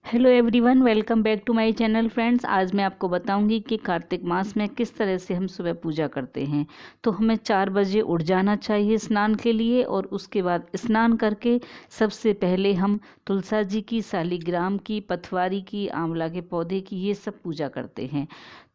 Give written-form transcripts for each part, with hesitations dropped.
Hello everyone, welcome back to my channel friends. आज मैं आपको बताऊंगी कि कार्तिक मास में किस तरह से हम सुबह पूजा करते हैं। तो हमें 4 बजे उठ जाना चाहिए स्नान के लिए, और उसके बाद स्नान करके सबसे पहले हम तुलसा जी की, शालिग्राम की, पथवारी की, आंवला के पौधे की, ये सब पूजा करते हैं।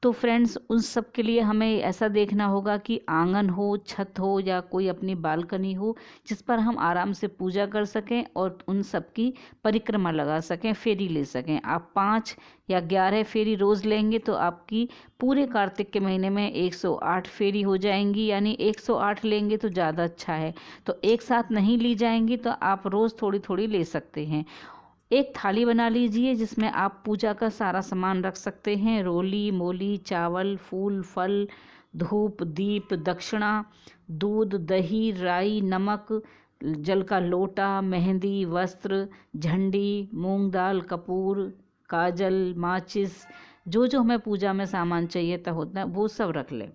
तो फ्रेंड्स, उन सब के लिए हमें ऐसा देखना होगा कि आंगन हो, छत हो, या कोई अपनी बालकनी हो जिस पर हम आराम से पूजा कर सकें और उन सब की परिक्रमा लगा सकें, फेरी ले सकें। आप 5 या 11 फेरी रोज़ लेंगे तो आपकी पूरे कार्तिक के महीने में 108 फेरी हो जाएंगी। यानी 108 लेंगे तो ज़्यादा अच्छा है। तो एक साथ नहीं ली जाएंगी तो आप रोज़ थोड़ी थोड़ी ले सकते हैं। एक थाली बना लीजिए जिसमें आप पूजा का सारा सामान रख सकते हैं। रोली मोली, चावल, फूल, फल, धूप, दीप, दक्षिणा, दूध, दही, राई, नमक, जल का लोटा, मेहंदी, वस्त्र, झंडी, मूंग दाल, कपूर, काजल, माचिस, जो जो हमें पूजा में सामान चाहिए था होता है वो सब रख लें।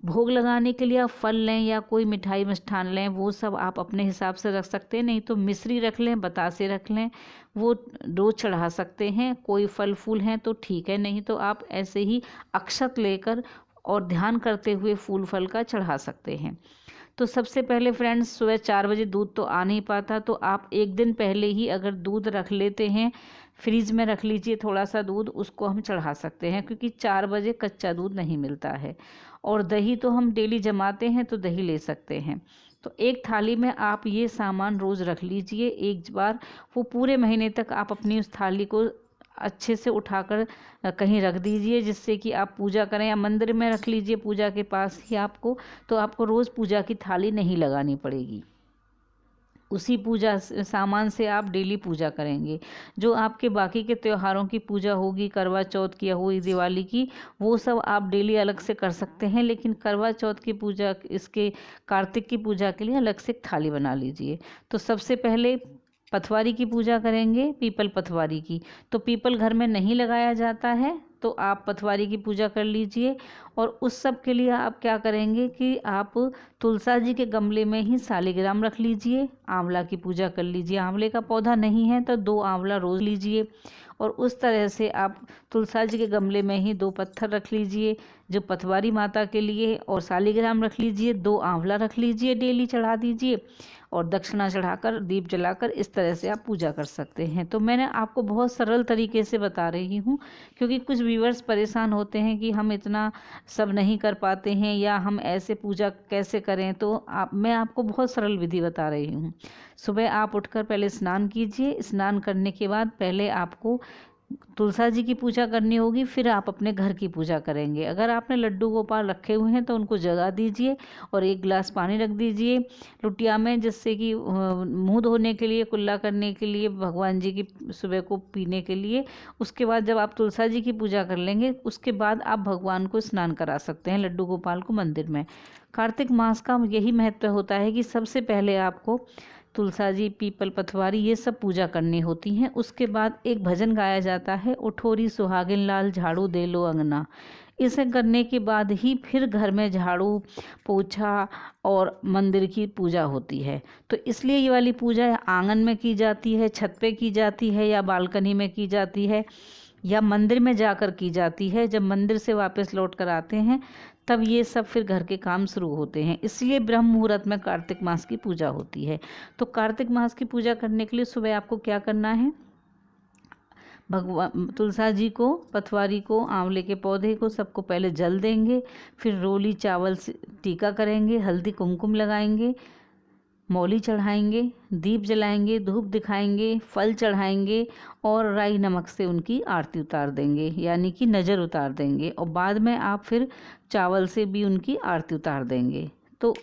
भोग लगाने के लिए आप फल लें या कोई मिठाई मिष्ठान लें, वो सब आप अपने हिसाब से रख सकते हैं। नहीं तो मिश्री रख लें, बतासे रख लें, वो रोज चढ़ा सकते हैं। कोई फल फूल हैं तो ठीक है, नहीं तो आप ऐसे ही अक्षत लेकर और ध्यान करते हुए फूल फल का चढ़ा सकते हैं। तो सबसे पहले फ्रेंड्स, सुबह 4 बजे दूध तो आ नहीं पाता, तो आप एक दिन पहले ही अगर दूध रख लेते हैं, फ्रिज में रख लीजिए थोड़ा सा दूध, उसको हम चढ़ा सकते हैं, क्योंकि 4 बजे कच्चा दूध नहीं मिलता है। और दही तो हम डेली जमाते हैं तो दही ले सकते हैं। तो एक थाली में आप ये सामान रोज़ रख लीजिए एक बार। वो पूरे महीने तक आप अपनी उस थाली को अच्छे से उठाकर कहीं रख दीजिए, जिससे कि आप पूजा करें, या मंदिर में रख लीजिए पूजा के पास ही आपको। तो आपको रोज़ पूजा की थाली नहीं लगानी पड़ेगी। उसी पूजा सामान से आप डेली पूजा करेंगे। जो आपके बाकी के त्योहारों की पूजा होगी, करवा चौथ की हुई, दिवाली की, वो सब आप डेली अलग से कर सकते हैं। लेकिन करवा चौथ की पूजा, इसके कार्तिक की पूजा के लिए अलग से एक थाली बना लीजिए। तो सबसे पहले पथवारी की पूजा करेंगे, पीपल पथवारी की। तो पीपल घर में नहीं लगाया जाता है तो आप पथवारी की पूजा कर लीजिए। और उस सब के लिए आप क्या करेंगे कि आप तुलसा जी के गमले में ही शालिग्राम रख लीजिए, आंवला की पूजा कर लीजिए। आंवले का पौधा नहीं है तो 2 आंवला रोज लीजिए, और उस तरह से आप तुलसा जी के गमले में ही 2 पत्थर रख लीजिए जो पथवारी माता के लिए, और शालिग्राम रख लीजिए, 2 आंवला रख लीजिए, डेली चढ़ा दीजिए, और दक्षिणा चढ़ाकर, दीप जलाकर, इस तरह से आप पूजा कर सकते हैं। तो मैंने आपको बहुत सरल तरीके से बता रही हूँ, क्योंकि कुछ व्यूअर्स परेशान होते हैं कि हम इतना सब नहीं कर पाते हैं या हम ऐसे पूजा कैसे करें। तो मैं आपको बहुत सरल विधि बता रही हूँ। सुबह आप उठकर पहले स्नान कीजिए। स्नान करने के बाद पहले आपको तुलसा जी की पूजा करनी होगी, फिर आप अपने घर की पूजा करेंगे। अगर आपने लड्डू गोपाल रखे हुए हैं तो उनको जगा दीजिए और 1 गिलास पानी रख दीजिए लुटिया में, जिससे कि मुंह धोने के लिए, कुल्ला करने के लिए, भगवान जी की सुबह को पीने के लिए। उसके बाद जब आप तुलसा जी की पूजा कर लेंगे, उसके बाद आप भगवान को स्नान करा सकते हैं, लड्डू गोपाल को, मंदिर में। कार्तिक मास का यही महत्व होता है कि सबसे पहले आपको तुलसा जी, पीपल, पथवारी, ये सब पूजा करनी होती हैं। उसके बाद एक भजन गाया जाता है, उठोरी सुहागिन लाल झाड़ू दे लो अंगना। इसे करने के बाद ही फिर घर में झाड़ू पोछा और मंदिर की पूजा होती है। तो इसलिए ये वाली पूजा आंगन में की जाती है, छत पे की जाती है, या बालकनी में की जाती है, या मंदिर में जाकर की जाती है। जब मंदिर से वापस लौट कर आते हैं तब ये सब फिर घर के काम शुरू होते हैं। इसलिए ब्रह्म मुहूर्त में कार्तिक मास की पूजा होती है। तो कार्तिक मास की पूजा करने के लिए सुबह आपको क्या करना है, भगवान तुलसा जी को, पथवारी को, आंवले के पौधे को, सबको पहले जल देंगे। फिर रोली चावल से टीका करेंगे, हल्दी कुमकुम लगाएंगे, मौली चढ़ाएंगे, दीप जलाएंगे, धूप दिखाएंगे, फल चढ़ाएंगे, और राई नमक से उनकी आरती उतार देंगे, यानी कि नज़र उतार देंगे। और बाद में आप फिर चावल से भी उनकी आरती उतार देंगे। तो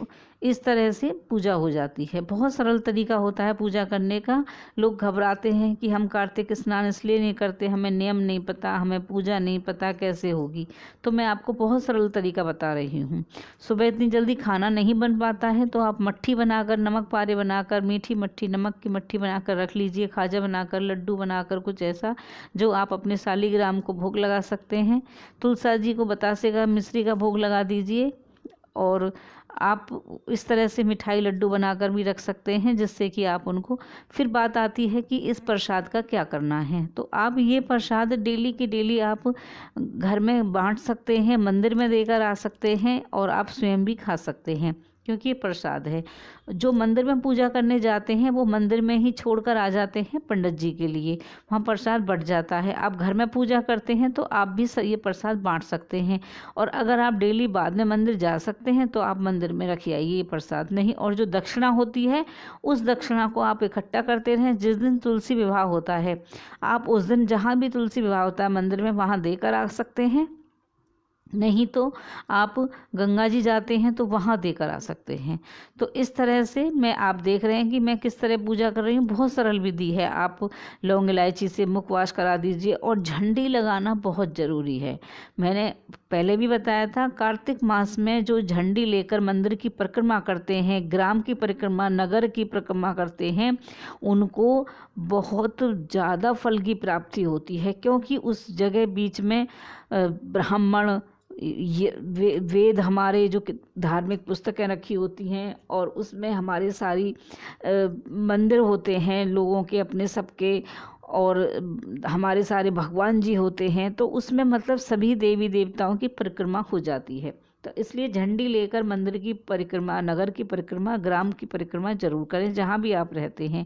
इस तरह से पूजा हो जाती है। बहुत सरल तरीका होता है पूजा करने का। लोग घबराते हैं कि हम कार्तिक स्नान इसलिए नहीं करते, हमें नियम नहीं पता, हमें पूजा नहीं पता कैसे होगी। तो मैं आपको बहुत सरल तरीका बता रही हूँ। सुबह इतनी जल्दी खाना नहीं बन पाता है तो आप मट्ठी बनाकर, नमक पारे बनाकर, मीठी मट्ठी, नमक की मट्ठी बनाकर रख लीजिए, खाजा बनाकर, लड्डू बनाकर, कुछ ऐसा जो आप अपने शालिग्राम को भोग लगा सकते हैं। तुलसा जी को बतासे का, मिश्री का भोग लगा दीजिए। और आप इस तरह से मिठाई लड्डू बनाकर भी रख सकते हैं, जिससे कि आप उनको, फिर बात आती है कि इस प्रसाद का क्या करना है। तो आप ये प्रसाद डेली की डेली आप घर में बांट सकते हैं, मंदिर में देकर आ सकते हैं और आप स्वयं भी खा सकते हैं, क्योंकि ये प्रसाद है। जो मंदिर में पूजा करने जाते हैं वो मंदिर में ही छोड़कर आ जाते हैं पंडित जी के लिए, वहाँ प्रसाद बँट जाता है। आप घर में पूजा करते हैं तो आप भी ये प्रसाद बांट सकते हैं। और अगर आप डेली बाद में मंदिर जा सकते हैं तो आप मंदिर में रख आइए ये प्रसाद नहीं। और जो दक्षिणा होती है उस दक्षिणा को आप इकट्ठा करते रहें। जिस दिन तुलसी विवाह होता है आप उस दिन जहाँ भी तुलसी विवाह होता है मंदिर में वहाँ देकर आ सकते हैं, नहीं तो आप गंगा जी जाते हैं तो वहाँ देकर आ सकते हैं। तो इस तरह से आप देख रहे हैं कि मैं किस तरह पूजा कर रही हूँ। बहुत सरल विधि है। आप लौंग इलायची से मुखवास करा दीजिए और झंडी लगाना बहुत ज़रूरी है। मैंने पहले भी बताया था, कार्तिक मास में जो झंडी लेकर मंदिर की परिक्रमा करते हैं, ग्राम की परिक्रमा, नगर की परिक्रमा करते हैं, उनको बहुत ज़्यादा फल की प्राप्ति होती है, क्योंकि उस जगह बीच में ब्राह्मण, ये वेद, हमारे जो धार्मिक पुस्तकें रखी होती हैं और उसमें हमारे सारी मंदिर होते हैं लोगों के अपने सबके, और हमारे सारे भगवान जी होते हैं। तो उसमें मतलब सभी देवी देवताओं की परिक्रमा हो जाती है। तो इसलिए झंडी लेकर मंदिर की परिक्रमा, नगर की परिक्रमा, ग्राम की परिक्रमा जरूर करें जहाँ भी आप रहते हैं।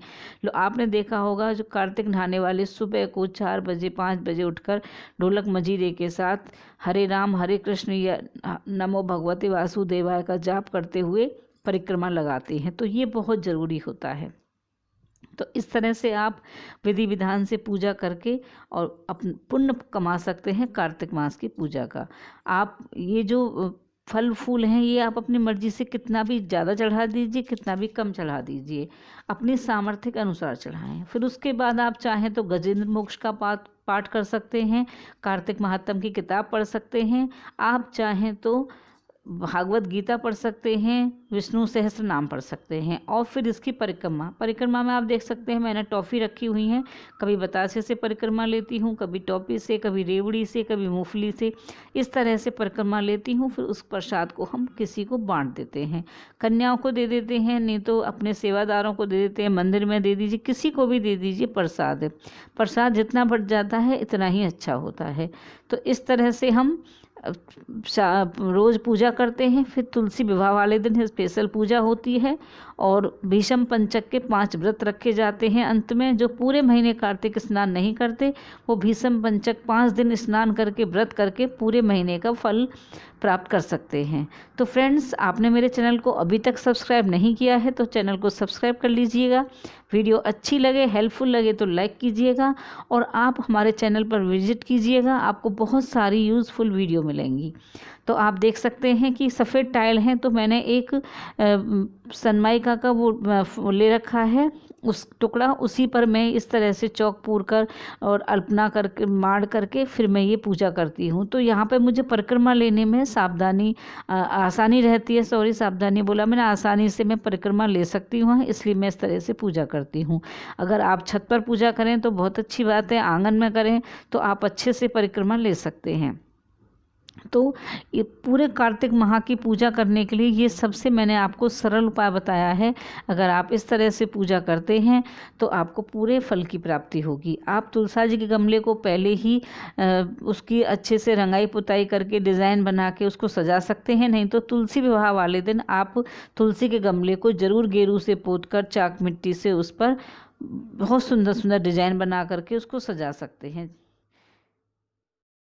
आपने देखा होगा जो कार्तिक नहाने वाले सुबह को 4 बजे 5 बजे उठकर ढोलक मजीरे के साथ हरे राम हरे कृष्ण या नमो भगवते वासुदेवाय का जाप करते हुए परिक्रमा लगाते हैं। तो ये बहुत ज़रूरी होता है। तो इस तरह से आप विधि विधान से पूजा करके और अपना पुण्य कमा सकते हैं कार्तिक मास की पूजा का। आप ये जो फल फूल हैं ये आप अपनी मर्जी से कितना भी ज़्यादा चढ़ा दीजिए, कितना भी कम चढ़ा दीजिए, अपनी सामर्थ्य के अनुसार चढ़ाएं। फिर उसके बाद आप चाहें तो गजेंद्र मोक्ष का पाठ कर सकते हैं, कार्तिक महात्म की किताब पढ़ सकते हैं, आप चाहें तो भागवत गीता पढ़ सकते हैं, विष्णु सहस्त्र नाम पढ़ सकते हैं। और फिर इसकी परिक्रमा में आप देख सकते हैं मैंने टॉफ़ी रखी हुई हैं। कभी बतासे से परिक्रमा लेती हूँ, कभी टॉफ़ी से, कभी रेवड़ी से, कभी मूंगफली से, इस तरह से परिक्रमा लेती हूँ। फिर उस प्रसाद को हम किसी को बांट देते हैं, कन्याओं को दे देते हैं, नहीं तो अपने सेवादारों को दे देते हैं, मंदिर में दे दीजिए, किसी को भी दे दीजिए। प्रसाद जितना बढ़ जाता है इतना ही अच्छा होता है। तो इस तरह से हम रोज़ पूजा करते हैं। फिर तुलसी विवाह वाले दिन स्पेशल पूजा होती है और भीष्म पंचक के 5 व्रत रखे जाते हैं। अंत में जो पूरे महीने कार्तिक स्नान नहीं करते वो भीष्म पंचक 5 दिन स्नान करके व्रत करके पूरे महीने का फल प्राप्त कर सकते हैं। तो फ्रेंड्स, आपने मेरे चैनल को अभी तक सब्सक्राइब नहीं किया है तो चैनल को सब्सक्राइब कर लीजिएगा। वीडियो अच्छी लगे, हेल्पफुल लगे तो लाइक कीजिएगा और आप हमारे चैनल पर विजिट कीजिएगा, आपको बहुत सारी यूज़फुल वीडियो मिलेंगी। तो आप देख सकते हैं कि सफ़ेद टाइल हैं, तो मैंने एक सनमाइका का वो ले रखा है उस टुकड़ा, उसी पर मैं इस तरह से चौक पूर कर और अल्पना करके मार करके फिर मैं ये पूजा करती हूँ। तो यहाँ पे मुझे परिक्रमा लेने में आसानी रहती है। सावधानी बोला मैंने, आसानी से मैं परिक्रमा ले सकती हूँ, इसलिए मैं इस तरह से पूजा करती हूँ। अगर आप छत पर पूजा करें तो बहुत अच्छी बात है, आंगन में करें तो आप अच्छे से परिक्रमा ले सकते हैं। तो ये पूरे कार्तिक माह की पूजा करने के लिए ये सबसे मैंने आपको सरल उपाय बताया है। अगर आप इस तरह से पूजा करते हैं तो आपको पूरे फल की प्राप्ति होगी। आप तुलसा जी के गमले को पहले ही उसकी अच्छे से रंगाई पुताई करके डिज़ाइन बना के उसको सजा सकते हैं, नहीं तो तुलसी विवाह वाले दिन आप तुलसी के गमले को ज़रूर गेरू से पोतकर चाक मिट्टी से उस पर बहुत सुंदर सुंदर डिज़ाइन बना करके उसको सजा सकते हैं।